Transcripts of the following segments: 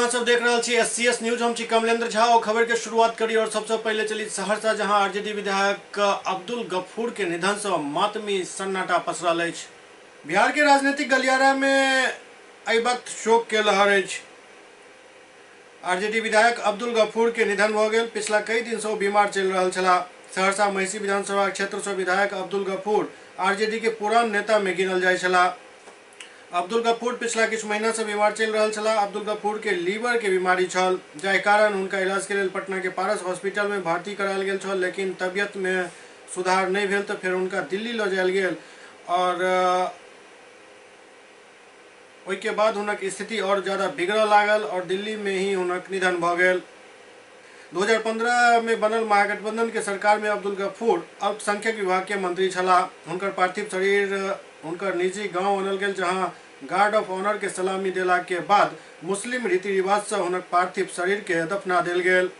अहाँ सब देख रहे छी SCS न्यूज। हम छी कमलेंद्र झा और खबर के शुरुआत करी और सबसे पहले चली सहरसा, जहां आरजेडी विधायक अब्दुल गफूर के निधन से मातमी सन्नाटा पसरल अछि। बिहार के राजनीतिक गलियारा में अबैत शोक के लहर अछि। आरजेडी विधायक अब्दुल गफूर के निधन भ गेल। पिछला कई दिन से वो बीमार चल रहल छला। सहरसा महिषी विधानसभा क्षेत्र से विधायक अब्दुल गफूर आरजेडी के पुरान नेता में गिनल जाय छला। अब्दुल गफूर पिछला किछु महीना से बीमार चल रहल छला। अब्दुल गफूर के लीवर के बीमारी छल, जाहि कारण हुनका इलाज के लेल पटना के पारस हॉस्पिटल में भर्ती करायल गेल छल, लेकिन तबियत में सुधार नहीं भेल तो फिर हुनका दिल्ली ल जायल गेल और ओहि के बाद हुनक स्थिति और ज्यादा बिगड़ऽ लागल और दिल्ली में ही हुनक निधन भ गेल। 2015 में बनल महागठबंधन के सरकार में अब्दुल गफूर अल्पसंख्यक विभाग के मंत्री छला। हुनकर पार्थिव शरीर हुनकर निजी गांव आनल गेल, जहां गार्ड ऑफ ऑनर के सलामी देला के बाद मुस्लिम रीति रिवाज से हुनक पार्थिव शरीर के दफना देल गेल।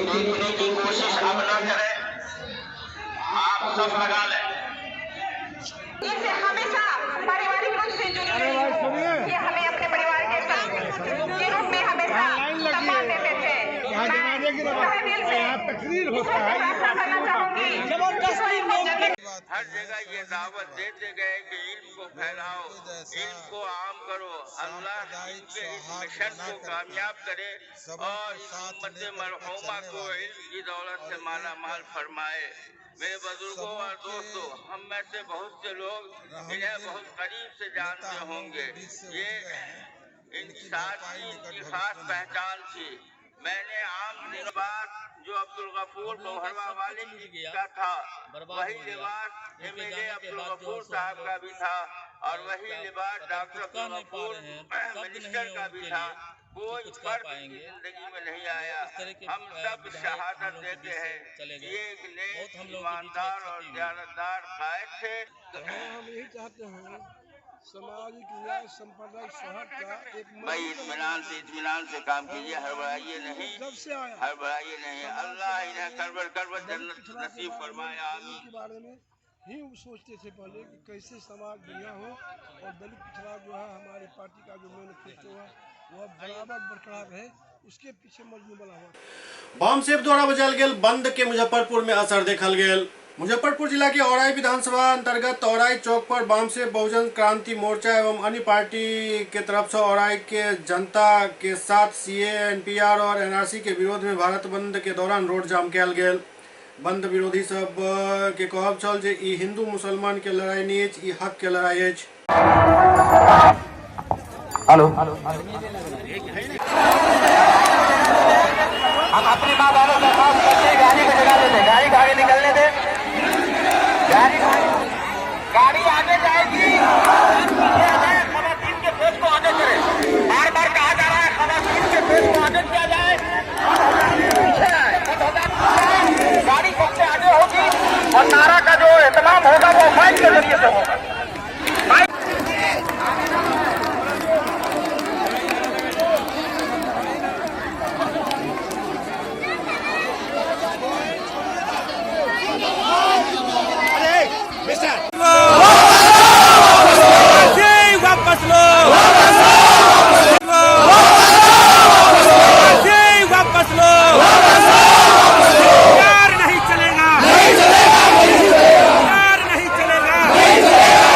देखने की कोशिश अब न करें, आप सब लगा लें। इसे हमेशा पारिवारिक रूप से जुड़ी रही है कि हमें अपने परिवार के साथ के रूप में हमेशा सम्मान देते थे। हर जगह ये दावत देते गए कि इल्म को फैलाओ, इल्म को आम करो। अल्लाह इनके इस मिशन को कामयाब करे और इस उम्मत मरहूमा को इल्म की दौलत से माला माल फरमाए। मेरे बुजुर्गों और दोस्तों, हम में से बहुत से लोग इन्हें बहुत करीब से जानते होंगे। ये इनकी खास पहचान थी। मैंने आम दिनों बाद जो अब्दुल गफूर लोहरवा वाले का था, वही लिबास MLA अब्दुल गफूर साहब का भी था और वही लिबास डॉक्टर अब्दुल गफूर मिनिस्टर का भी था। कोई फर्क जिंदगी में नहीं आया। हम सब शहादत देते हैं ये एक नेक, ईमानदार और दयानतदार कायद थे। हम यही चाहते हैं सामाजिक न्याय सांप्रदायिक सौहार्द का एक भाई इत्मीनान से काम कीजिए, हड़बड़ाइए नहीं, हड़बड़ाइए नहीं। अल्लाह इन्हें करबर जन्नत नसीब फरमाए, आमीन। के बारे में ही सोचते थे पहले कि कैसे समाज बढ़िया हो और दलित पिछड़ा जो है हमारी पार्टी का जो मैनिफेस्टो है वह बराबर बरकरार रहे, उसके पीछे मजमू बना हुआ। बामसेब द्वारा बजायल गेल बंद के मुजफ्फरपुर में असर देखल गेल। मुजफ्फरपुर जिला के औराई विधानसभा अंतर्गत औराई चौक पर बामसेब बहुजन क्रांति मोर्चा एवं अन्य पार्टी के तरफ से औराई के जनता के साथ CAA, NPR और NRC के विरोध में भारत बंद के दौरान रोड जाम कयल गेल। बंद विरोधी सब के कहब छल जे ई हिंदू मुसलमान के लड़ाई नहीं अछि, ई हक के लड़ाई अछि। हेलो, हम अपनी माँ बाबा का काम करते, गाड़ी को जगा देते, गाड़ी आगे निकलने दे, गाड़ी आगे जाएगी। खवातीन के फेस को आगे करें, बार बार कहा जा रहा है खवातीन के फेस को आगे किया जाए। गाड़ी सबसे आगे होगी और नारा का जो एहतमाम होगा वो माइक के जरिए से होगा। नहीं चलेगा।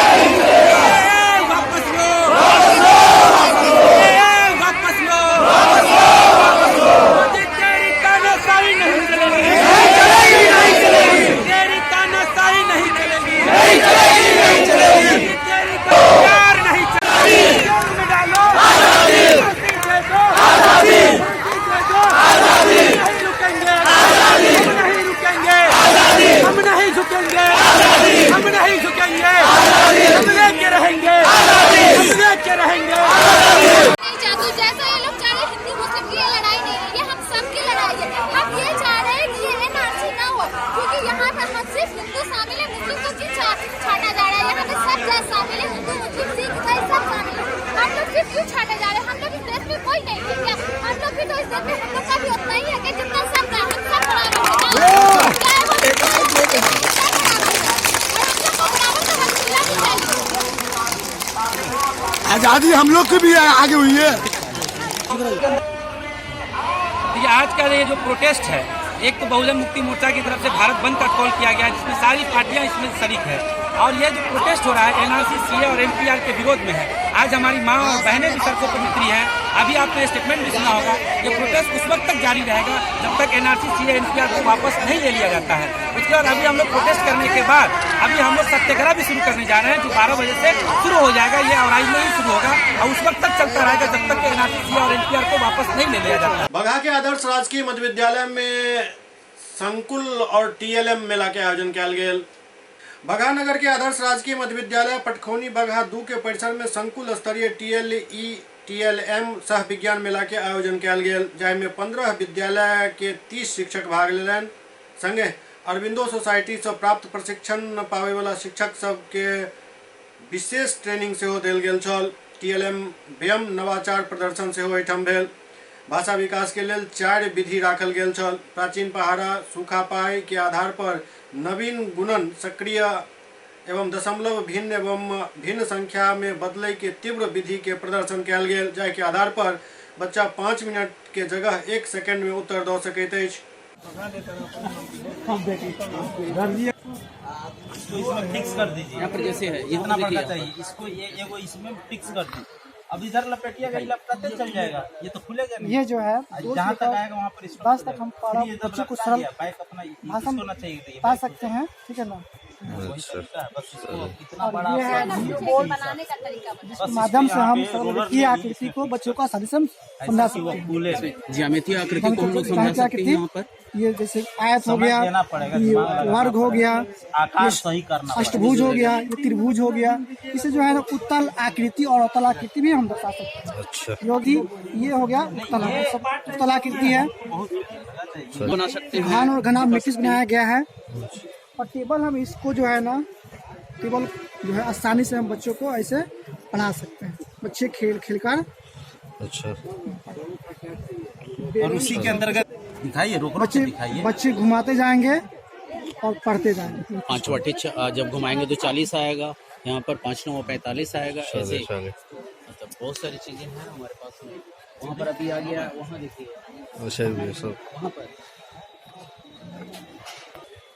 आजादी हम लोग की भी आगे हुई है। ये आज का ये जो प्रोटेस्ट है, एक तो बहुजन मुक्ति मोर्चा की तरफ से भारत बंद का कॉल किया गया है, जिसमें सारी पार्टियां इसमें शरीक है। और ये जो प्रोटेस्ट हो रहा है एनआरसी, सीए और एनपीआर के विरोध में है। आज हमारी माँ और बहनें भी सड़कों पर उतरी हैं। अभी आपने स्टेटमेंट भी सुना होगा। ये प्रोटेस्ट उस वक्त तक जारी रहेगा जब तक एनआरसी, सीए, एनपीआर को वापस नहीं ले लिया जाता है। उसके बाद अभी हम लोग प्रोटेस्ट करने के बाद अभी हम लोग सत्याग्रह भी शुरू करने जा रहे हैं, जो 12 बजे से शुरू हो जाएगा। ये औराई में ही शुरू होगा और उस वक्त तक चलता रहेगा जब तक एनआरसी, सीए और एनपीआर को वापस नहीं ले लिया जाता। बगहा के आदर्श राजकीय मध्य विद्यालय में संकुल और टीएलएम मेला के आयोजन किया गया। बगहा नगर के आदर्श राजकीय मध्य विद्यालय पटखोनी बगहा 2 के परिसर में संकुल स्तरीय टीएलएम सह विज्ञान मेला के आयोजन किया गया, जाहिमे 15 विद्यालय के 30 शिक्षक भाग लेलन। संगे अरविंदो सोसाइटी से प्राप्त प्रशिक्षण पावे वाला शिक्षक सब के विशेष ट्रेनिंग से देल गेल छल। टीएलएम व्यायाम नवाचार प्रदर्शन से एठम भेल। भाषा विकास के लिए 4 विधि राखल गेल छल। प्राचीन पहाड़ा सूखा पाई के आधार पर नवीन गुणन सक्रिय एवं दशमलव भिन्न संख्या में बदले के तीव्र विधि के प्रदर्शन किया गेल, जाय के आधार पर बच्चा 5 मिनट के जगह 1 सेकंड में उत्तर दे सकैत अछि। इसमें फिक्स कर दीजिए, यहाँ पर जैसे है इतना बड़ा चाहिए इसको, ये एगो इसमें फिक्स कर दीजिए। अब इधर लपेटिएगा, ये लपकते चल जाएगा, ये तो खुलेगा नहीं। ये जो है जहाँ तक आएगा वहाँ पर इसको 10 तक हम बच्चे को सरल भाषा होना चाहिए, पा सकते हैं, ठीक है ना। बस इसको कितना बड़ा ये है बनाने का तरीका जिसके माध्यम से हम सरल आकृति को बच्चों को आसानी से समझा सकते हैं। ज्यामितीय आकृति को हम लोग समझा सकते हैं। यहाँ पर ये जैसे आयत हो गया, ये वर्ग हो गया, आकार सही करना, अष्टभुज हो गया, ये त्रिभुज हो गया। इसे जो है ना उत्तल आकृति और अवतल आकृति भी हम दर्शा सकते हैं। अच्छा, योगी ये हो गया उत्तल आकृति है। बना सकते हैं। घन और घना मैट्रिक्स बनाया गया है। और टेबल हम इसको जो है ना, टेबल जो है आसानी से हम बच्चों को ऐसे बना सकते हैं। बच्चे खेल कर अच्छा, और उसी के अंतर्गत दिखाइए, रोक रोक के दिखाइए। बच्चे घुमाते जाएंगे और पढ़ते जाएंगे। 5 वाटे जब घुमाएंगे तो 40 आएगा, यहाँ पर 5 9 45 आएगा। ऐसे मतलब बहुत सारी चीजें हैं हमारे पास में। वहाँ पर अभी आ गया, वहाँ देखिए सब वहाँ पर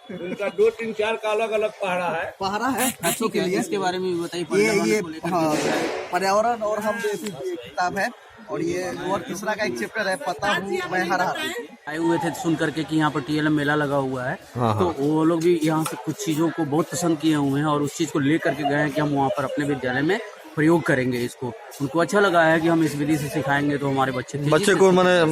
इनका 2 3 4 का अलग अलग पहाड़ा है बच्चों के लिए। इसके बारे में भी बताइए। ये पर्यावरण और हम जैसी किताब है, और ये और तीसरा का एक चैप्टर है पता हूँ मैं हरा। आए हुए थे सुन करके कि यहाँ पर टीएलएम मेला लगा हुआ है, तो वो लोग भी यहाँ से कुछ चीजों को बहुत पसंद किए हुए हैं और उस चीज को ले करके गए हैं कि हम वहाँ पर अपने विद्यालय में प्रयोग करेंगे। इसको उनको अच्छा लगा है कि हम इस विधि से सिखाएंगे तो हमारे बच्चे को मैंने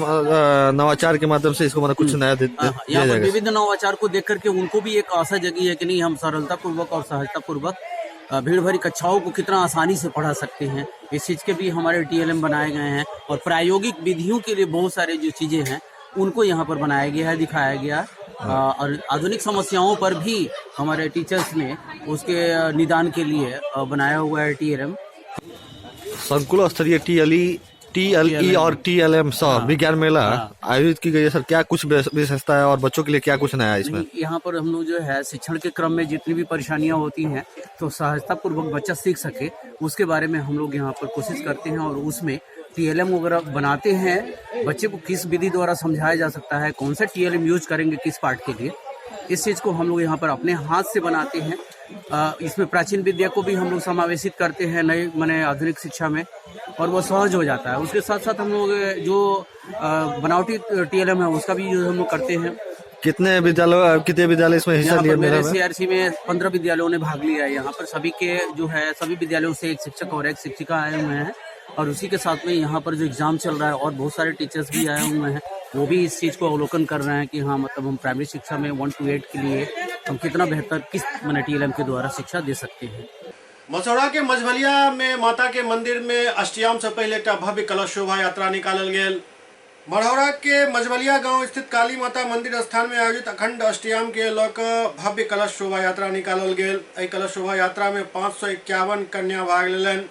नवाचार के माध्यम से इसको मैंने कुछ नया यहाँ पर विविध नवाचार को देख करके उनको भी एक आशा जगी है कि नहीं, हम सरलता पूर्वक और सहजता पूर्वक भीड़ भरी कक्षाओं को कितना आसानी से पढ़ा सकते हैं। इस चीज के भी हमारे टीएलएम बनाए गए हैं और प्रायोगिक विधियों के लिए बहुत सारे जो चीजें हैं उनको यहाँ पर बनाया गया है, दिखाया गया। और आधुनिक समस्याओं पर भी हमारे टीचर्स ने उसके निदान के लिए बनाया हुआ है टीएलएम। संकुल स्तरीय टीएलई और टीएलएम विज्ञान मेला आयोजित की गई है। सर, क्या कुछ विशेषता है और बच्चों के लिए क्या कुछ नया है इसमें? यहाँ पर हम लोग जो है शिक्षण के क्रम में जितनी भी परेशानियां होती हैं तो सहजता पूर्वक बच्चा सीख सके उसके बारे में हम लोग यहाँ पर कोशिश करते हैं और उसमें टीएलएम वगैरह बनाते हैं। बच्चे को किस विधि द्वारा समझाया जा सकता है, कौन सा टीएलएम यूज करेंगे किस पार्ट के लिए, इस चीज को हम लोग यहाँ पर अपने हाथ से बनाते हैं। इसमें प्राचीन विद्या को भी हम लोग समावेशित करते हैं नए माने आधुनिक शिक्षा में और वो सहज हो जाता है। उसके साथ साथ हम लोग जो बनावटी टीएलएम है उसका भी यूज हम लोग करते हैं। कितने विद्यालय इसमें हिस्सा लिए? मेरे सीआरसी में 15 विद्यालयों ने भाग लिया है। यहाँ पर सभी के जो है सभी विद्यालयों से एक शिक्षक और एक शिक्षिका आए हुए हैं और उसी के साथ में यहाँ पर जो एग्जाम चल रहा है और बहुत सारे टीचर्स भी आए हुए हैं, वो भी इस चीज को अवलोकन कर रहे हैं कि हाँ मतलब हम प्राइमरी शिक्षा में 1 to 8 के लिए हम कितना बेहतर किस टीएलएम के द्वारा शिक्षा दे सकते हैं। मसौड़ा के मझमलिया में माता के मंदिर में अष्टयाम से पहले एक भव्य कलश शोभा यात्रा निकालल गेल। मढ़ौरा के मझमलिया गांव स्थित काली माता मंदिर स्थान में आयोजित अखंड अष्टयाम के लौक भव्य कलश शोभा यात्रा निकालल गेल। एहि कलश शोभा यात्रा में 551 कन्या भाग लेलन।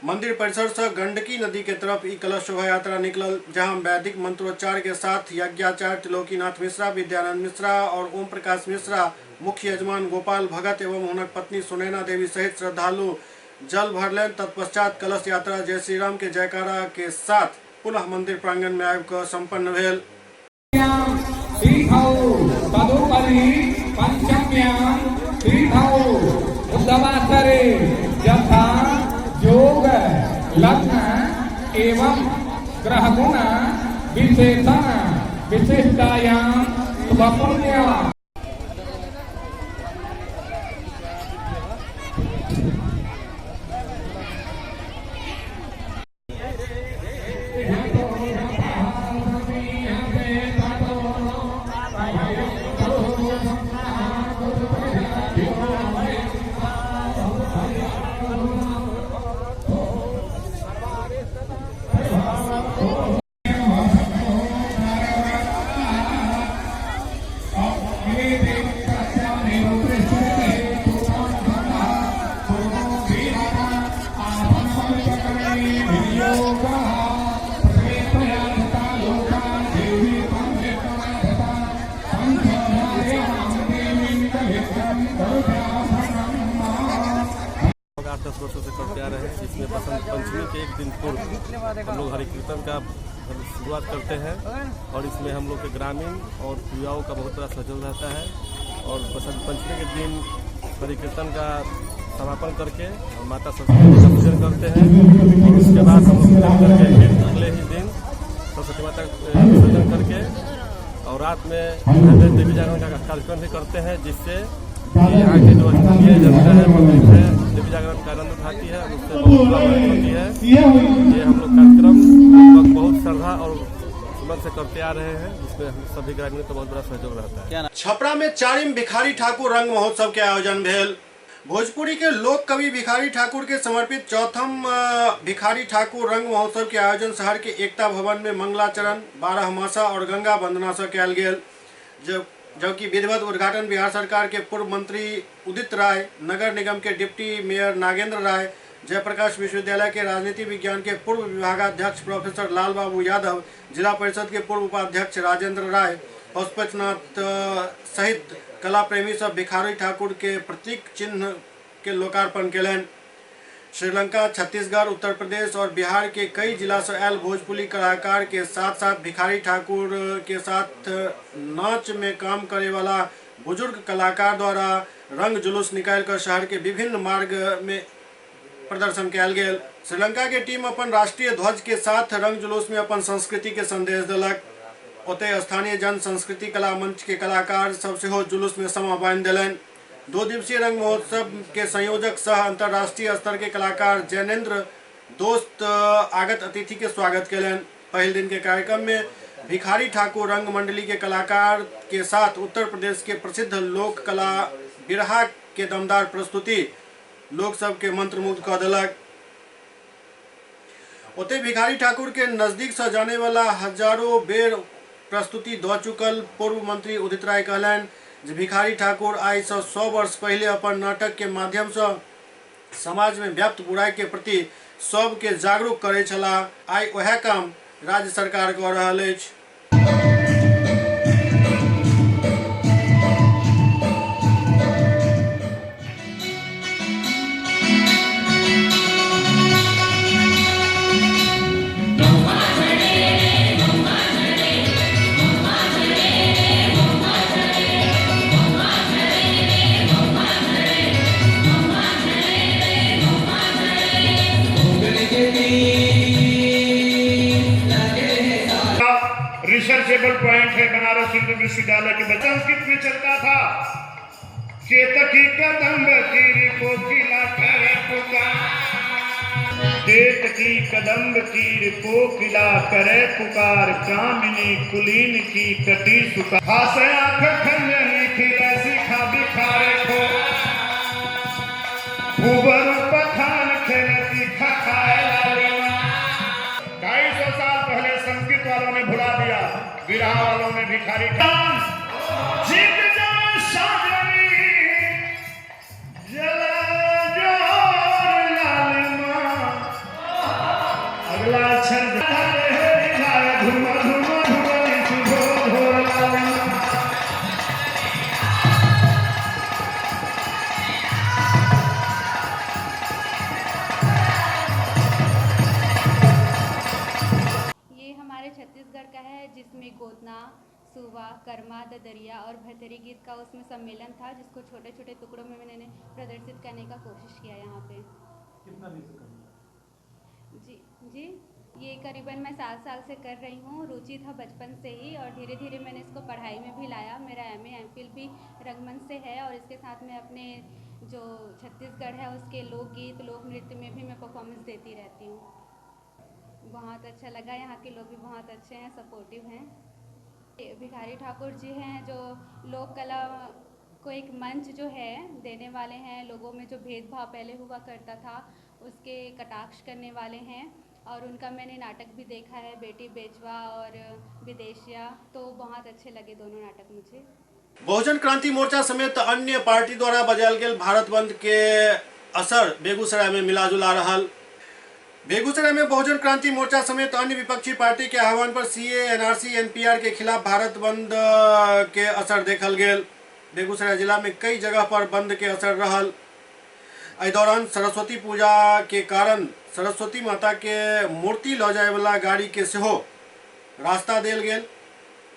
मंदिर परिसर से गंडकी नदी के तरफ ई कलश शोभा यात्रा निकलल, जहां वैदिक मंत्रोच्चार के साथ यज्ञाचार्य त्रिलोकीनाथ मिश्रा, विद्यानंद मिश्रा और ओम प्रकाश मिश्रा, मुख्य यजमान गोपाल भगत एवं उनक पत्नी सुनैना देवी सहित श्रद्धालु जल भरलें। तत्पश्चात कलश यात्रा जय श्री राम के जयकारा के साथ पुनः मंदिर प्रांगण में आबि संपन्न भेल। तदुपरि पंचम्यां तीर्थौ उद्धवासरे यथा योग लग्न एवं ग्रहगुण विशेषण विशिष्टायां शुभपुण्य। आठ 10 वर्षों से करते आ रहे हैं। इसमें बसंत पंचमी के एक दिन पूर्व हम लोग हरि कीर्तन का शुरुआत करते हैं और इसमें हम लोग के ग्रामीण और युवाओं का बहुत बड़ा सहयोग रहता है। और बसंत पंचमी के दिन हरि कीर्तन का समापन करके माता सरस्वती का पूजन करते हैं और उसके बाद हम लोग करके फिर अगले ही दिन सरस्वती माता का विसर्जन करके और रात में देवी जागरण का कार्यक्रम भी करते हैं, जिससे यहाँ के जो स्थानीय जनता है मंदिर से देवी जागरण का आनंद उठाती है, उससे बहुत प्रभावित होती है। ये हम लोग कार्यक्रम लगभग बहुत श्रद्धा और उमंग से करते आ रहे हैं, जिसमें हम सभी ग्रामीणों का बहुत बड़ा सहयोग रहता है। छपरा में 4वीं भिखारी ठाकुर रंग महोत्सव के आयोजन भेल। भोजपुरी के लोक कवि भिखारी ठाकुर के समर्पित 4th भिखारी ठाकुर रंग महोत्सव के आयोजन शहर के एकता भवन में मंगलाचरण, 12 मासा और गंगा वंदना से कयल गेल। जबकि विधिवत उद्घाटन बिहार सरकार के पूर्व मंत्री उदित राय, नगर निगम के डिप्टी मेयर नागेंद्र राय, जयप्रकाश विश्वविद्यालय के राजनीति विज्ञान के पूर्व विभागाध्यक्ष प्रोफेसर लाल बाबू यादव, जिला परिषद के पूर्व उपाध्यक्ष राजेंद्र राय, पशुपतिनाथ सहित कला प्रेमी सब भिखारी ठाकुर के प्रतीक चिन्ह के लोकार्पण केलन। श्रीलंका, छत्तीसगढ़, उत्तर प्रदेश और बिहार के कई जिला से आयल भोजपुरी कलाकार के साथ साथ भिखारी ठाकुर के साथ नाच में काम करे वाला बुजुर्ग कलाकार द्वारा रंग जुलूस निकालकर शहर के विभिन्न मार्ग में प्रदर्शन कयल गेल। श्रीलंका के टीम अपन राष्ट्रीय ध्वज के साथ रंग जुलूस में अपन संस्कृति के संदेश दिलक। ओते स्थानीय जन संस्कृति कला मंच के कलाकार सब सेहो जुलूस में समा बांधि देलनि। 2 दिवसीय रंग महोत्सव के संयोजक सह अंतर्राष्ट्रीय स्तर के कलाकार जैनेन्द्र दोस्त आगत अतिथि के स्वागत केलन। पहले दिन के कार्यक्रम में भिखारी ठाकुर रंग मंडली के कलाकार के साथ उत्तर प्रदेश के प्रसिद्ध लोक कला बिरहा के दमदार प्रस्तुति लोक सब के मंत्रमुग्ध कर दिलक। ओते भिखारी ठाकुर के नजदीक से जाने वाला हजारों बेर प्रस्तुति दऽ चुकल पूर्व मंत्री उदित राय कहलन जे भिखारी ठाकुर आई से 100 वर्ष पहले अपन नाटक के माध्यम से समाज में व्याप्त बुराई के प्रति सबके जागरूक करे छलाह। आई वह काम राज्य सरकार कऽ रहल अछि। रिसर्चेबल पॉइंट है बनारस हिंदू विश्वविद्यालय के बच्चे। संस्कृत में चलता था केतकी कदम्ब तीर कोकिला करे पुकार, केतकी कदम्ब तीर कोकिला करे पुकार, कामिनी कुलीन की कटी सुकार, हासे आंख खंजनी खिले सिखा बिखारे को, भूबर पठान खेले तीखा खाए लालिमा। 250 साल पहले संस्कृत वालों ने भुला दिया, विरहा वालों ने भिखारी जीत जाए साजनी जला जोर लालिमा। अगला छंद धुमा धुमा धुमा धुमा लालिमा। हमारे छत्तीसगढ़ का है, जिसमें गोदना, सुवा, कर्मा, ददरिया और भतरी गीत का उसमें सम्मेलन था, जिसको छोटे छोटे टुकड़ों में मैंने प्रदर्शित करने का कोशिश किया यहाँ पे। कितना दिन से जी जी, ये करीबन मैं 7 साल से कर रही हूँ। रुचि था बचपन से ही और धीरे धीरे मैंने इसको पढ़ाई में भी लाया। मेरा MA MPhil भी रंगमंच से है और इसके साथ में अपने जो छत्तीसगढ़ है उसके लोकगीत, लोक नृत्य में भी मैं परफॉर्मेंस देती रहती हूँ। बहुत अच्छा लगा, यहाँ के लोग भी बहुत अच्छे हैं, सपोर्टिव हैं। भिखारी ठाकुर जी हैं जो लोक कला को एक मंच जो है देने वाले हैं। लोगों में जो भेदभाव पहले हुआ करता था उसके कटाक्ष करने वाले हैं और उनका मैंने नाटक भी देखा है, बेटी बेचवा और विदेशिया, तो बहुत अच्छे लगे दोनों नाटक मुझे। बहुजन क्रांति मोर्चा समेत अन्य पार्टी द्वारा बजायल गेल भारत बंद के असर बेगूसराय में मिला जुला रहा। बेगूसराय में बहुजन क्रांति मोर्चा समेत अन्य विपक्षी पार्टी के आह्वान पर CA, NRC, NPR के खिलाफ भारत बंद के असर देखल गेल। बेगूसराय जिला में कई जगह पर बंद के असर रहल। एहि दौरान सरस्वती पूजा के कारण सरस्वती माता के मूर्ति लऽ जाय वाला गाड़ी के सेहो रास्ता देल गेल।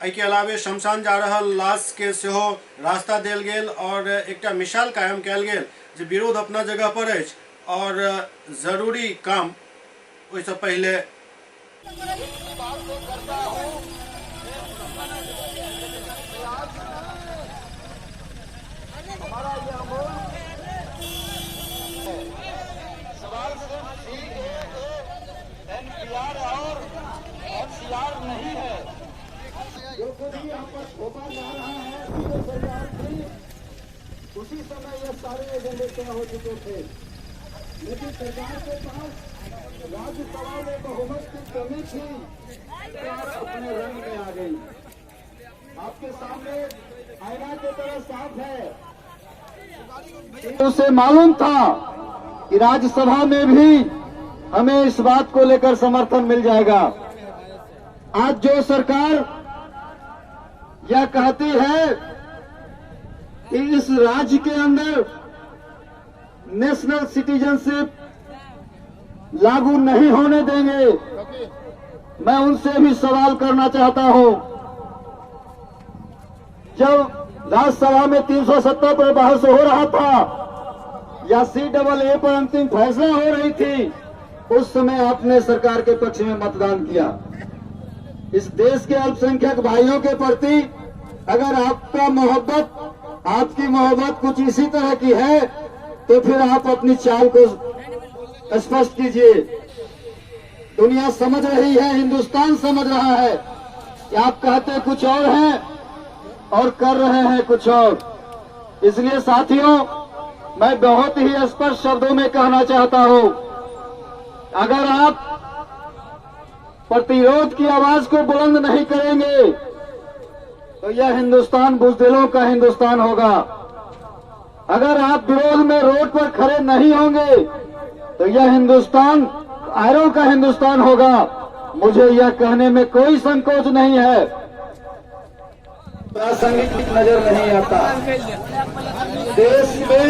एहि के अलावे शमशान जा रहल लाश के सेहो रास्ता देल गेल और एकटा मिसाल कायम कयल गेल जे विरोध अपना जगह पर अछि और जरूरी काम ओहिसँ पहिले सवाल सिर्फ NPR और NCR नहीं है, जो कुछ भी यहाँ पर थोपा जा रहा है सरकार की, उसी समय ये सारे एजेंडे तय हो चुके थे। लेकिन सरकार के पास राज्यसभा में बहुमत की कमी थी, सरकार अपने रंग में आ गई। आपके सामने आईना की तरह साफ है। उसे मालूम था कि राज्यसभा में भी हमें इस बात को लेकर समर्थन मिल जाएगा। आज जो सरकार यह कहती है कि इस राज्य के अंदर नेशनल सिटीजनशिप लागू नहीं होने देंगे, मैं उनसे भी सवाल करना चाहता हूं। जब राज्यसभा में 370 पर बहस हो रहा था या CAA पर अंतिम फैसला हो रही थी, उस समय आपने सरकार के पक्ष में मतदान किया। इस देश के अल्पसंख्यक भाइयों के प्रति अगर आपकी मोहब्बत कुछ इसी तरह की है तो फिर आप अपनी चाल को स्पष्ट कीजिए। दुनिया समझ रही है, हिंदुस्तान समझ रहा है कि आप कहते कुछ और हैं और कर रहे हैं कुछ और। इसलिए साथियों, मैं बहुत ही स्पष्ट शब्दों में कहना चाहता हूं, अगर आप प्रतिरोध की आवाज को बुलंद नहीं करेंगे तो यह हिंदुस्तान बुज़दिलों का हिंदुस्तान होगा। अगर आप विरोध में रोड पर खड़े नहीं होंगे तो यह हिंदुस्तान आयरों का हिंदुस्तान होगा। मुझे यह कहने में कोई संकोच नहीं है, प्रासंगिक नजर नहीं आता। देश में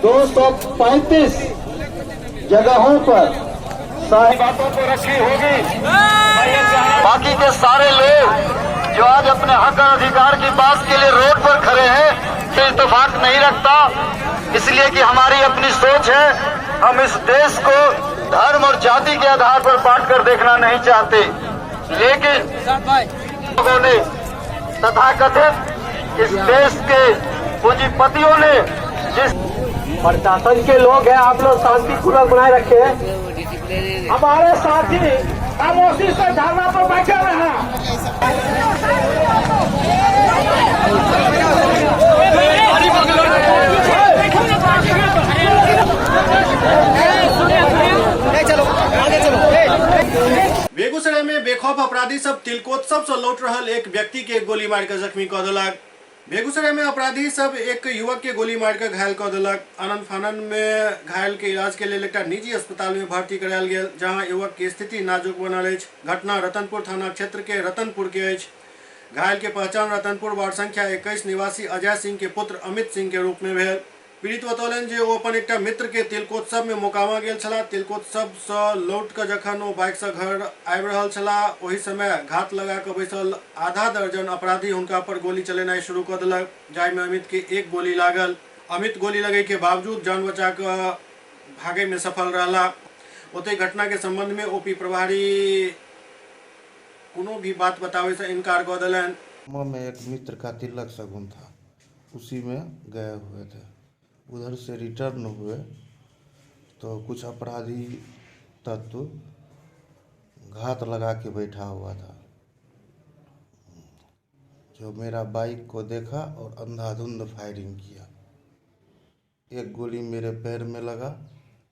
235 जगहों पर सारी बातों को रखी होगी। बाकी के सारे लोग जो आज अपने हक और अधिकार की बात के लिए रोड पर खड़े हैं, से इत्तेफाक नहीं रखता, इसलिए कि हमारी अपनी सोच है। हम इस देश को धर्म और जाति के आधार पर बांट कर देखना नहीं चाहते। लेकिन लोगों ने तथाकथित इस देश के पूंजीपतियों ने जिस प्रशासन के लोग हैं, आप लोग शांतिपूर्वक बनाए रखे हैं। हमारे साथी खामोशी से धरना पर बैठे रहे। बेगूसराय में बेखौफ अपराधी सब तिलकोत्सव से लौट रहल एक व्यक्ति के गोली मार के जख्मी कऽ देलक। बेगूसराय में अपराधी सब एक युवक के गोली मार के घायल कऽ देलक। आनंद फानन में घायल के इलाज के लिए एक निजी अस्पताल में भर्ती करायल गेल, जहां युवक की स्थिति नाजुक बनल अछि। घटना रतनपुर थाना क्षेत्र के रतनपुर के अछि। घायल के पहचान रतनपुर वार्ड संख्या 21 निवासी अजय सिंह के पुत्र अमित सिंह के रूप में भेल। पीड़ित बतौलन जे ओ अपन एकटा मित्र के तिलकोत्सव में मोकामा गेल छलाह। तिलकोत्सव से लौट कऽ जखन ओ बाइक से घर आबि रहल छलाह ओहि समय घात लगा कऽ बैसल आधा दर्जन अपराधी हुनका पर गोली चलेनाइ शुरू कऽ देलक, जाहिमे अमित के एक गोली लागल। अमित गोली लगे के बावजूद जान बचा कऽ भागे में सफल रहला। ओतहि घटना के संबंध में ओपी प्रभारी कोनो भी बात बतावे से इनकार कर दिलन। में एक मित्र का तिलक शगुन था, उसी में गए हुए थे। उधर से रिटर्न हुए तो कुछ अपराधी तत्व घात लगा के बैठा हुआ था, जो मेरा बाइक को देखा और अंधाधुंध फायरिंग किया। एक गोली मेरे पैर में लगा।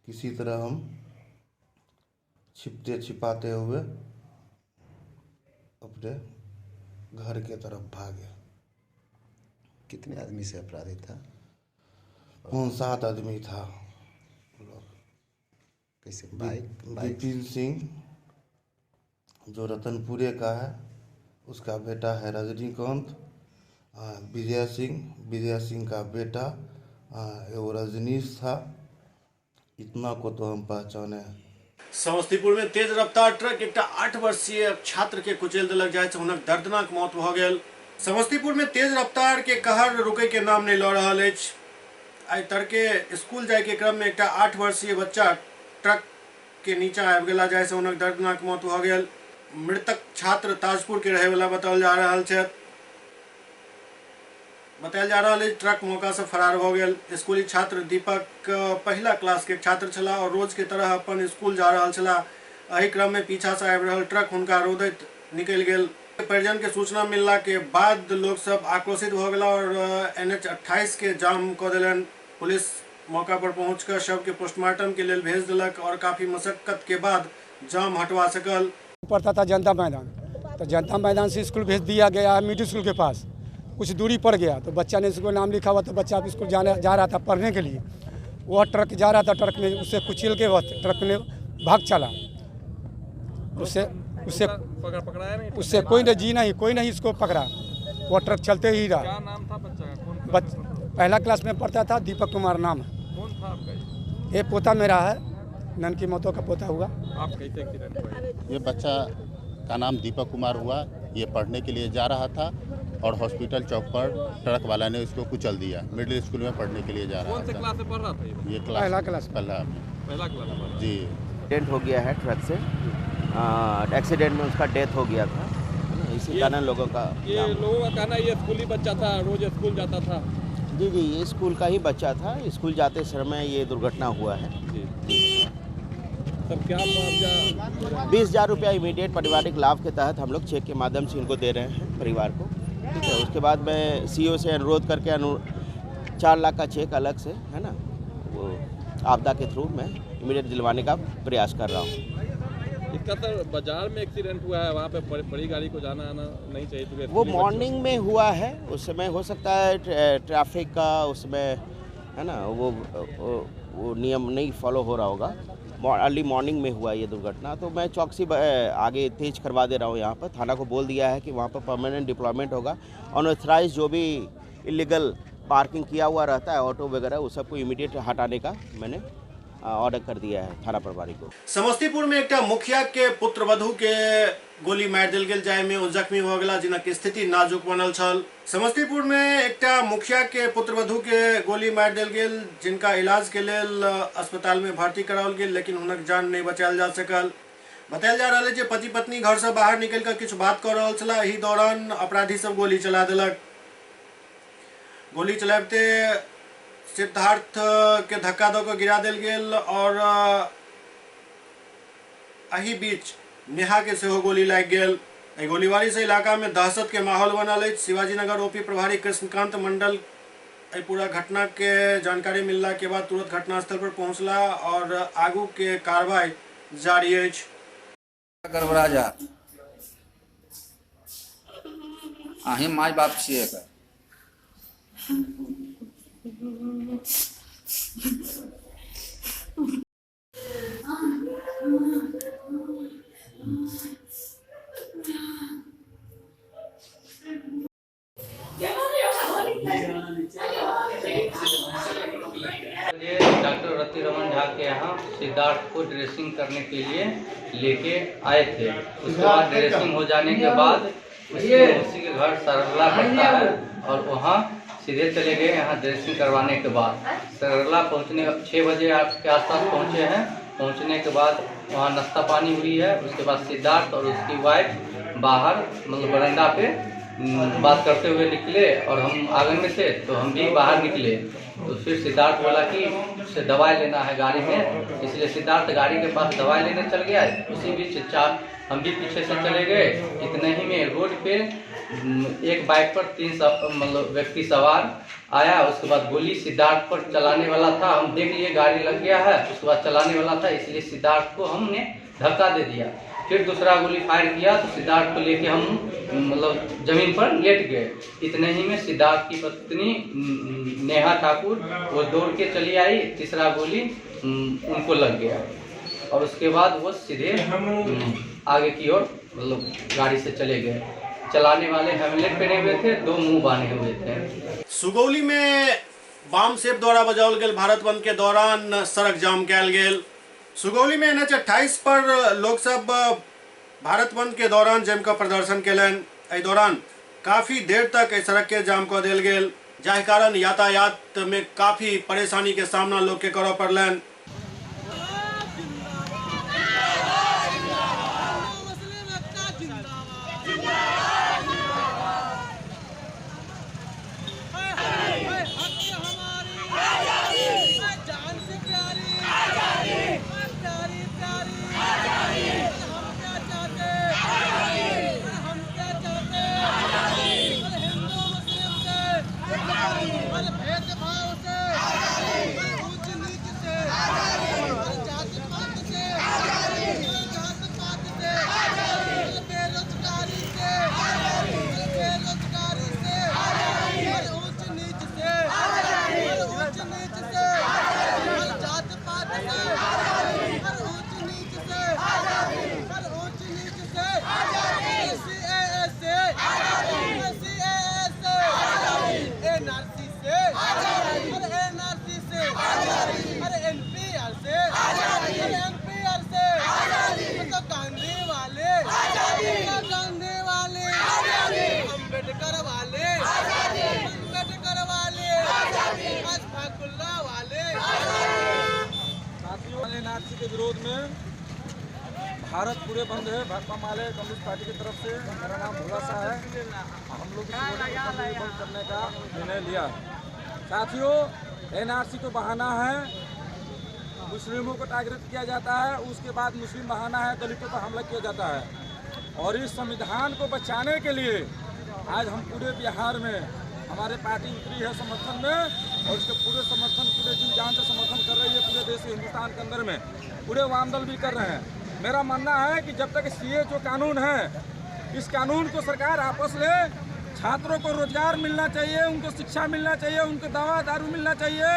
किसी तरह हम छिपते छिपाते हुए अपने घर के तरफ भागे। कितने आदमी से अपराधी था? 5-7 आदमी था। कैसे बाइक? विपिन सिंह जो रतनपुरे का है, उसका बेटा है रजनीकांत। विजय सिंह का बेटा वो रजनीश था। इतना को तो हम पहचाने हैं। समस्तीपुर में तेज रफ्तार ट्रक एक 8 वर्षीय छात्र के कुचल देलक, जाहि से हुनक दर्दनाक मौत भ गेल। समस्तीपुर में तेज रफ्तार के कहर रुकै के नाम नहीं लऽ रहल अछि। आइ तड़के स्कूल जाय के क्रम में एक 8 वर्षीय बच्चा ट्रक के नीचा आबि गेला, जाहि से हुनक दर्दनाक मौत भ गेल। मृतक छात्र ताजपुर के रहे वाला बताओल जा रहल छथि। बतायल जा रहा है ट्रक मौका से फरार हो गया। स्कूली छात्र दीपक पहला क्लास के छात्र छला और रोज के तरह अपन स्कूल जा रहा छला। एहि क्रम में पीछा से आबि रहल ट्रक हुनका रोदैत निकल गेल। परिजन के सूचना मिलला के बाद लोग सब आक्रोशित हो गया और NH 28 के जाम कर दिलन। पुलिस मौका पर पहुंचकर शव के पोस्टमार्टम के लिए भेज दिलक और काफी मशक्कत के बाद जाम हटवा सकल। पड़ता था जनता मैदान, तो जनता मैदान से स्कूल भेज दिया गया मिडिल स्कूल के पास। कुछ दूरी पड़ गया तो बच्चा ने स्कूल नाम लिखा हुआ, तो बच्चा स्कूल जा रहा था पढ़ने के लिए। वह ट्रक जा रहा था, ट्रक में उससे कुचल के वह ट्रक में भाग चला। उससे कोई ने जी नहीं, कोई नहीं इसको पकड़ा। वह ट्रक चलते ही रहा। क्या नाम था बच्चा का? पहला क्लास में पढ़ता था, दीपक कुमार नाम है। कौन था आपका? ये पोता मेरा है, ननकी मोतो का पोता हुआ। आप कैसे एक्सीडेंट हुआ? ये बच्चा का नाम दीपक कुमार हुआ। ये पढ़ने के लिए जा रहा था और हॉस्पिटल चौक पर ट्रक वाला ने इसको कुचल दिया। मिडिल स्कूल में पढ़ने के लिए जा रहा था। कौन से क्लास में पढ़ रहा था? ये पहला क्लास जी। एक्सीडेंट हो गया है ट्रक से। एक्सीडेंट में उसका डेथ हो गया था, इसी कारण लोगों का लोगों का कहना ये स्कूली बच्चा था, रोज स्कूल जाता था। जी जी, ये स्कूल का ही बच्चा था। स्कूल जाते समय ये दुर्घटना हुआ है। सर क्या मुआवजा? 20,000 रुपया इमीडिएट पारिवारिक लाभ के तहत हम लोग चेक के माध्यम से इनको दे रहे हैं परिवार को। ठीक है, उसके बाद मैं CEO से अनुरोध करके 4 लाख का चेक अलग से, है ना, वो आपदा के थ्रू मैं इमीडिएट दिलवाने का प्रयास कर रहा हूँ। इसका सर बाजार में एक्सीडेंट हुआ है, वहाँ पे बड़ी गाड़ी को जाना आना नहीं चाहिए तो वो मॉर्निंग में हुआ है, उस समय हो सकता है ट्रैफिक का उसमें, है ना, वो नियम नहीं फॉलो हो रहा होगा। अर्ली मॉर्निंग में हुआ ये दुर्घटना, तो मैं चौकसी आगे तेज करवा दे रहा हूँ। यहाँ पर थाना को बोल दिया है कि वहाँ पर परमानेंट डिप्लॉयमेंट होगा। अनऑथराइज जो भी इलीगल पार्किंग किया हुआ रहता है ऑटो वगैरह, उस सबको इमीडिएट हटाने का मैंने ऑर्डर कर दिया है थाना प्रभारी को। समस्तीपुर में एक मुखिया के पुत्र वधू के गोली मार दिल गेल, जाय में ओ जख्मी हो गया, जिनक स्थिति नाजुक बनल छल। समस्तीपुर में एक मुखिया के पुत्र वधू के गोली मार दिल गेल, जिनका इलाज के लेल अस्पताल में भर्ती कराओल गेल, लेकिन हुनक जान नहीं बचायल जा सकल। बतायल जा रहा है कि पति पत्नी घर से बाहर निकल कर किछु बात कर रहा छला, एही दौरान अपराधी सब गोली चला दिलक। गोली चलाते सिद्धार्थ के धक्का दऽ कऽ गिरा देल गेल और एही बीच नेहा के सेहो गोली लागि गेल। एहि गोलीबारी से इलाका में दहशत के माहौल बनल अछि। शिवाजीनगर OP प्रभारी कृष्णकांत मंडल एहि पूरा घटना के जानकारी मिलला के बाद तुरंत घटनास्थल पर पहुंचला और आगू के कार्रवाई जारी अछि। गड़बड़ा जा अहीं माय बाप छियै एकर। के यहाँ सिद्धार्थ को ड्रेसिंग करने के लिए लेके आए थे। उसके बाद ड्रेसिंग हो जाने के बाद उसी के घर सरला पड़ता है और वहाँ सीधे चले गए यहाँ ड्रेसिंग करवाने के बाद। सरला पहुँचने 6 बजे के आसपास पहुँचे हैं। पहुँचने के बाद वहाँ नाश्ता पानी हुई है। उसके बाद सिद्धार्थ और उसकी वाइफ बाहर मतलब बरंडा पे बात करते हुए निकले और हम आंगन में थे तो हम भी बाहर निकले। तो फिर सिद्धार्थ बोला कि उसे दवाई लेना है गाड़ी में, इसलिए सिद्धार्थ गाड़ी के पास दवाई लेने चल गया। उसी बीच हम भी पीछे से चले गए। इतने ही में रोड पे एक बाइक पर 3 मतलब व्यक्ति सवार आया। उसके बाद गोली सिद्धार्थ पर चलाने वाला था। हम देख लिए गाड़ी लग गया है। उसके बाद चलाने वाला था, इसलिए सिद्धार्थ को हमने धक्का दे दिया। फिर दूसरा गोली फायर किया तो सिद्धार्थ को लेके हम मतलब जमीन पर लेट गए। इतने ही में सिद्धार्थ की पत्नी नेहा ठाकुर वो दौड़ के चली आई। तीसरा गोली उनको लग गया और उसके बाद वो सीधे आगे की ओर मतलब गाड़ी से चले गए। चलाने वाले हेलमेट पहने हुए थे, 2 मुंह बांधे हुए थे। सुगौली में वाम सेब द्वारा बजाओल गेल भारत बंद के दौरान सड़क जाम कैल गेल। सुगौली में NH 28 पर लोग सब भारत बंद के दौरान जमकर प्रदर्शन केलन। एहि दौरान काफी देर तक एहि सड़क के जाम कऽ देल गेल, जाहि कारण यातायात में काफी परेशानी के सामना लोग के करऽ पड़लनि। एनआरसी के विरोध में भारत पूरे बंद है। भाकपा माले कम्युनिस्ट पार्टी की तरफ से। मेरा नाम भोला शाह है। हम लोग बंद करने का निर्णय लिया। साथियों, एनआरसी तो बहाना है, मुस्लिमों को टारगेट किया जाता है, उसके बाद मुस्लिम बहाना है, दलितों पर हमला किया जाता है। और इस संविधान को बचाने के लिए आज हम पूरे बिहार में हमारे पार्टी उतरी है समर्थन में और इसके पूरे समर्थन पूरे जी जान से समर्थन कर रही है। पूरे देश हिंदुस्तान के अंदर में पूरे वाम दल भी कर रहे हैं। मेरा मानना है कि जब तक सीए जो कानून है, इस कानून को सरकार आपस ले। छात्रों को रोजगार मिलना चाहिए, उनको शिक्षा मिलना चाहिए, उनको दवा दारू मिलना चाहिए,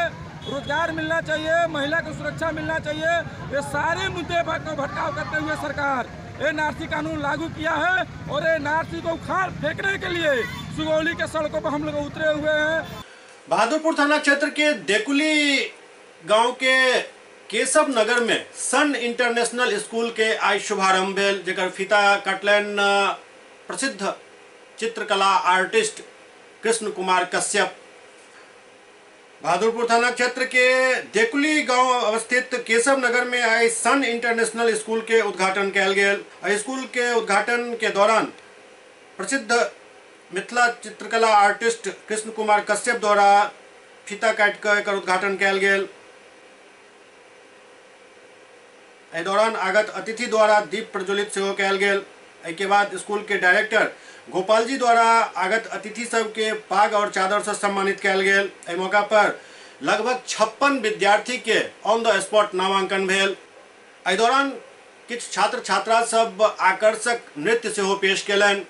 रोजगार मिलना चाहिए, महिला को सुरक्षा मिलना चाहिए। ये सारे मुद्दे को भटकाव करते हुए सरकार एनआरसी कानून लागू किया है और एनआरसी को उखाड़ फेंकने के लिए सुगौली के सड़कों पर हम लोग उतरे हुए हैं। बहादुरपुर थाना क्षेत्र के देकुली गांव के केशव नगर में सन इंटरनेशनल स्कूल के आज शुभारंभ भेल, जेकर फीता काटलन प्रसिद्ध चित्रकला आर्टिस्ट कृष्ण कुमार कश्यप। बहादुरपुर थाना क्षेत्र के देकुली गांव अवस्थित केशव नगर में आई सन इंटरनेशनल स्कूल के उद्घाटन कैल गेल। स्कूल के उद्घाटन के दौरान प्रसिद्ध मिथिला चित्रकला आर्टिस्ट कृष्ण कुमार कश्यप द्वारा फीता काट कर एकर उद्घाटन कैल गेल। एहि दौरान आगत अतिथि द्वारा दीप प्रज्वलित सेहो कैल गेल। एहि के बाद स्कूल के डायरेक्टर गोपाल जी द्वारा आगत अतिथि सब के पाग और चादर से सम्मानित कैल गेल। एहि मौका पर लगभग 56 विद्यार्थी के ऑन द स्पॉट नामांकन भेल। एहि दौरान किछु छात्र छात्रा सब आकर्षक नृत्य सेहो पेश केलनि।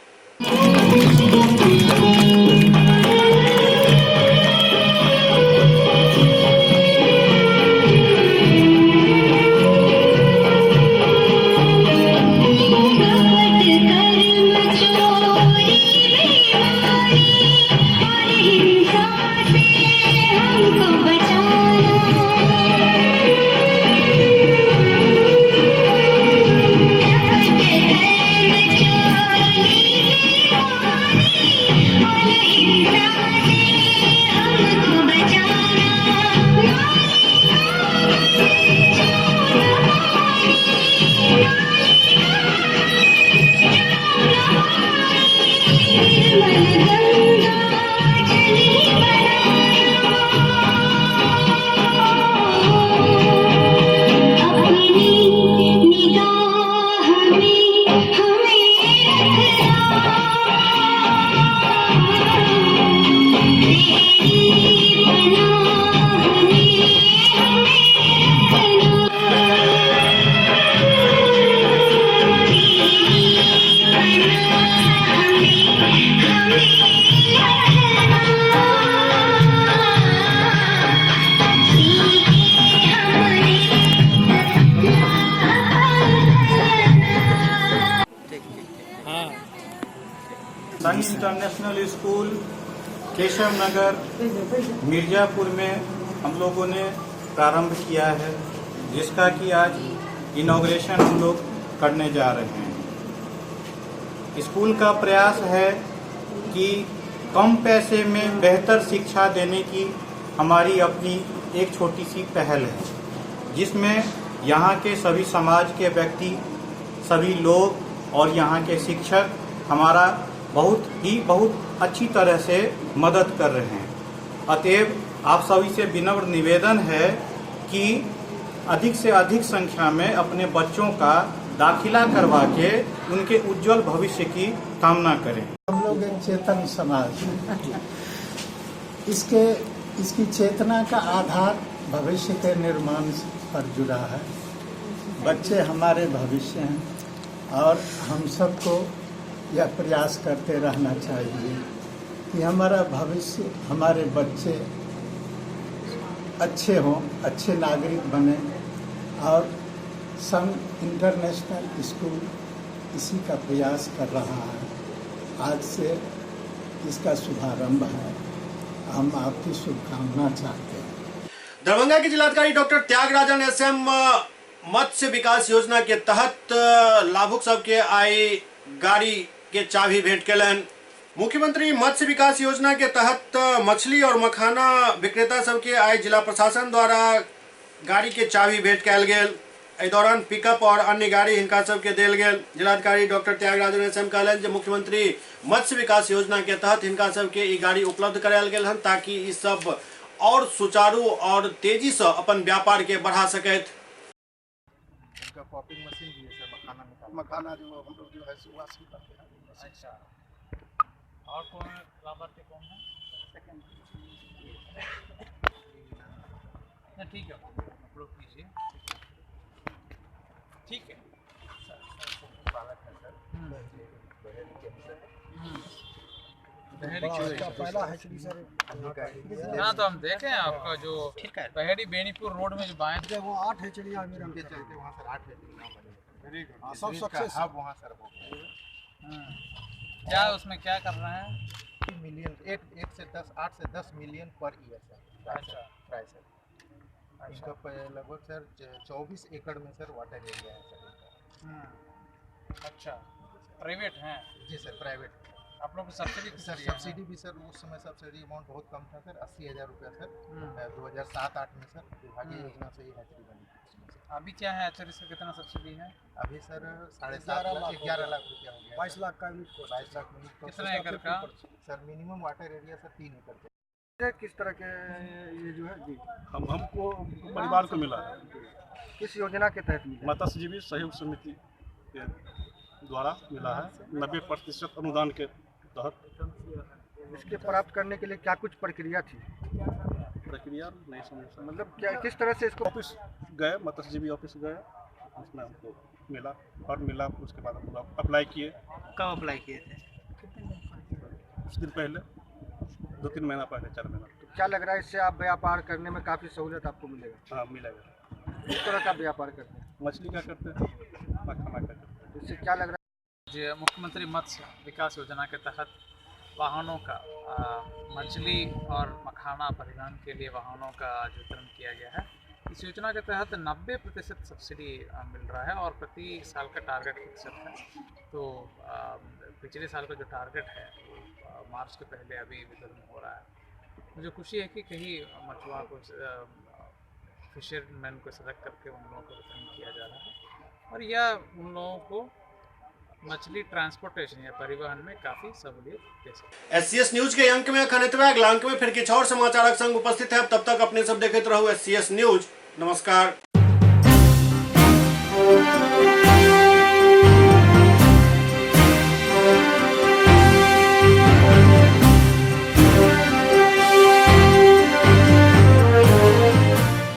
सन इंटरनेशनल स्कूल केशव नगर मिर्जापुर में हम लोगों ने प्रारंभ किया है, जिसका कि आज इनॉग्रेशन हम लोग करने जा रहे हैं। स्कूल का प्रयास है कि कम पैसे में बेहतर शिक्षा देने की हमारी अपनी एक छोटी सी पहल है, जिसमें यहाँ के सभी समाज के व्यक्ति, सभी लोग और यहाँ के शिक्षक हमारा बहुत अच्छी तरह से मदद कर रहे हैं। अतएव आप सभी से विनम्र निवेदन है कि अधिक से अधिक संख्या में अपने बच्चों का दाखिला करवा के उनके उज्जवल भविष्य की कामना करें। हम लोग एक चेतन समाज, इसकी चेतना का आधार भविष्य के निर्माण पर जुड़ा है। बच्चे हमारे भविष्य हैं और हम सबको यह प्रयास करते रहना चाहिए कि हमारा भविष्य, हमारे बच्चे अच्छे हों, अच्छे नागरिक बने। और सन इंटरनेशनल स्कूल इसी का प्रयास कर रहा है। आज से इसका शुभारंभ है। हम आपकी शुभकामना चाहते हैं। दरभंगा के जिलाधिकारी डॉक्टर त्यागराजन एसएम मत्स्य विकास योजना के तहत लाभुक सबके आई गाड़ी के चाबी भेंट कलन। मुख्यमंत्री मत्स्य विकास योजना के तहत मछली और मखाना विक्रेता सबके आई जिला प्रशासन द्वारा गाड़ी के चाबी भेंट कल गेल। एहि दौरान पिकअप और अन्य गाड़ी हिनका सबके देल गेल। जिलाधिकारी डॉक्टर त्यागराजन एसएम कहलन जे मुख्यमंत्री मत्स्य विकास योजना के तहत हिनका सबके ई गाड़ी उपलब्ध करायल गेल हन, ताकि ई सब और सुचारू और तेजी से अपन व्यापार के बढ़ा सकैत। इनका पॉपिंग मशीन भी है सर, मखाना जो हम लोग जो है सुवासी करते हैं। अच्छा, और कौन लाभार्थी कौन है? ठीक है, अपलोड कीजिए। ठीक है हाँ, तो हम देखें आपका जो बहेड़ी बेनीपुर रोड में जो बाएं वो 8 हेचड़ियाँ के चलते वहाँ सर 8 हेचड़ियाँ सब सक्सेस अब वहाँ सर हो क्या उसमें क्या कर रहे हैं? 2 मिलियन 8 से 10 8 से 10 मिलियन पर ईयर सर। अच्छा, प्राइस है इनका लगभग सर 24 एकड़ में सर वाटर एरिया है सर इनका। अच्छा, प्राइवेट हैं? जी सर, प्राइवेट। आप लोग सब्सिडी सर? सब्सिडी भी सर उस समय सब्सिडी अमाउंट बहुत कम था सर, 80,000 रुपया सर 2007-8 में सर विभागीय योजना से ही हैचरी बनी। अभी क्या है हैचरी से कितना सब्सिडी है? अभी सर 7.5 लाख 11 लाख रुपया हो गया। 22 लाख का यूनिट, 22 लाख यूनिट। कितना एकड़ का sir? Minimum water area sir 3 एकड़ का। किस तरह के ये जो है जी हमको परिवार को मिला है। किस योजना के तहत मिला? मत्स्यजीवी सहयोग समिति के द्वारा मिला है 90% अनुदान के तहत। इसके प्राप्त करने के लिए क्या कुछ प्रक्रिया थी? प्रक्रिया नहीं समझ, मतलब क्या किस तरह से इसको? ऑफिस गए, मत्स्यजीवी ऑफिस गए, उसमें हमको मिला और मिला। उसके बाद हम अप्लाई किए। कब अप्लाई किए थे? कुछ दिन पहले, 2-3 महीना पहले, 4 महीना। तो क्या लग रहा है इससे आप व्यापार करने में काफ़ी सहूलियत आपको मिलेगा? हाँ, मिलेगा। किस तरह का व्यापार करते हैं? मछली का करते हैं, मखाना का करते हैं। इससे क्या लग रहा है? जी, मुख्यमंत्री मत्स्य विकास योजना के तहत वाहनों का मछली और मखाना परिवहन के लिए वाहनों का वितरण किया गया है। इस योजना के तहत 90% सब्सिडी मिल रहा है और प्रति साल का टारगेट फिक्सड है। तो पिछले साल का जो टारगेट है वो मार्च के पहले अभी वितरण हो रहा है। मुझे खुशी है कि कहीं मछुआ को, फिशरमैन को सेलेक्ट करके उन लोगों को वितरण किया जा रहा है और यह उन लोगों को मछली ट्रांसपोर्टेशन या परिवहन में काफी सहूलियत दे सकती है। SCS न्यूज के अंक में खनितवा अगला अंक में फिर किछ और समाचारक संग उपस्थित है। तब तक अपने सब देखते रहो SCS न्यूज। नमस्कार।